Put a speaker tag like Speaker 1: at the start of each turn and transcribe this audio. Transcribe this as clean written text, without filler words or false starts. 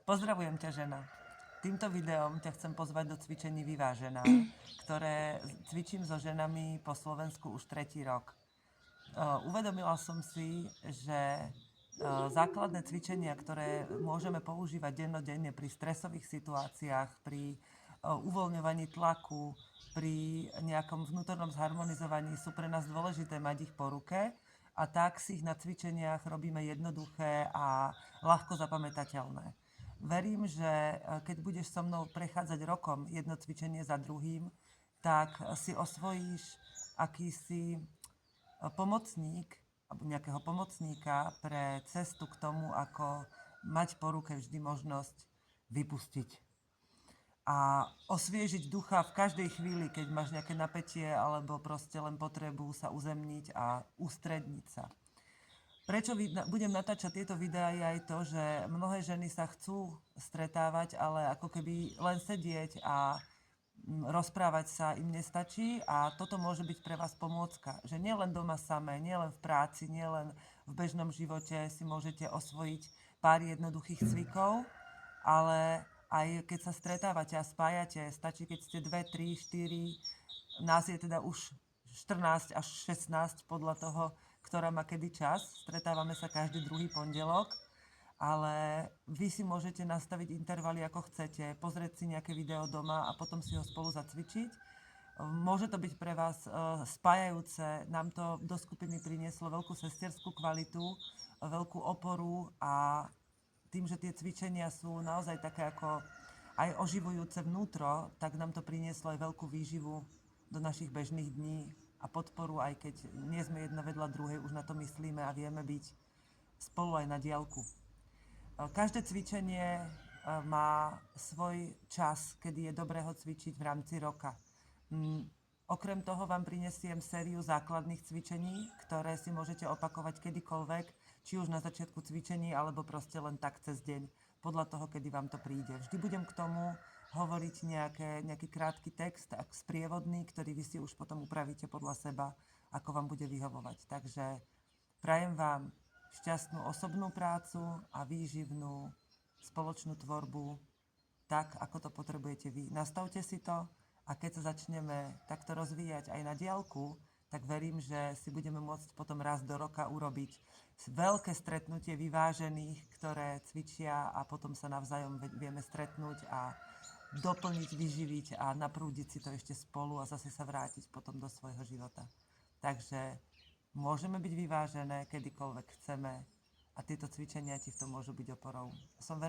Speaker 1: Pozdravujem ťa, žena. Týmto videom ťa chcem pozvať do cvičení Vyvážená, ktoré cvičím so ženami po Slovensku už 3. rok. Uvedomila som si, že základné cvičenia, ktoré môžeme používať dennodenne pri stresových situáciách, pri uvoľňovaní tlaku, pri nejakom vnútornom zharmonizovaní sú pre nás dôležité mať ich po ruke, a tak si ich na cvičeniach robíme jednoduché a ľahko zapamätateľné. Verím, že keď budeš so mnou prechádzať rokom jedno cvičenie za druhým, tak si osvojíš akýsi pomocník alebo nejakého pomocníka pre cestu k tomu, ako mať po ruke vždy možnosť vypustiť a osviežiť ducha v každej chvíli, keď máš nejaké napätie alebo proste len potrebu sa uzemniť a ústredniť sa. Prečo budem natáčať tieto videá je aj to, že mnohé ženy sa chcú stretávať, ale ako keby len sedieť a rozprávať sa im nestačí, a toto môže byť pre vás pomôcka. Že nielen doma samé, nielen v práci, nielen v bežnom živote si môžete osvojiť pár jednoduchých cvikov, ale aj keď sa stretávate a spájate, stačí, keď ste 2, 3, 4, nás je teda už 14 až 16 podľa toho, ktorá má kedy čas. Stretávame sa každý druhý pondelok, ale vy si môžete nastaviť intervaly ako chcete, pozrieť si nejaké video doma a potom si ho spolu zacvičiť. Môže to byť pre vás spájajúce. Nám to do skupiny prinieslo veľkú sesterskú kvalitu, veľkú oporu, a tým, že tie cvičenia sú naozaj také ako aj oživujúce vnútro, tak nám to prinieslo aj veľkú výživu do našich bežných dní a podporu, aj keď nie sme jedna vedľa druhej, už na to myslíme a vieme byť spolu aj na diaľku. Každé cvičenie má svoj čas, kedy je dobré ho cvičiť v rámci roka. Okrem toho vám prinesiem sériu základných cvičení, ktoré si môžete opakovať kedykoľvek, či už na začiatku cvičení, alebo proste len tak cez deň, podľa toho, kedy vám to príde. Vždy budem k tomu hovoriť nejaký krátky text, sprievodný, ktorý vy si už potom upravíte podľa seba, ako vám bude vyhovovať. Takže prajem vám šťastnú osobnú prácu a výživnú spoločnú tvorbu, tak, ako to potrebujete vy. Nastavte si to, a keď sa začneme takto rozvíjať aj na diaľku, tak verím, že si budeme môcť potom raz do roka urobiť veľké stretnutie vyvážených, ktoré cvičia, a potom sa navzájom vieme stretnúť a doplniť, vyživiť a naprúdiť si to ešte spolu a zase sa vrátiť potom do svojho života. Takže môžeme byť vyvážené kedykoľvek chceme a tieto cvičenia ti v tom môžu byť oporou. Som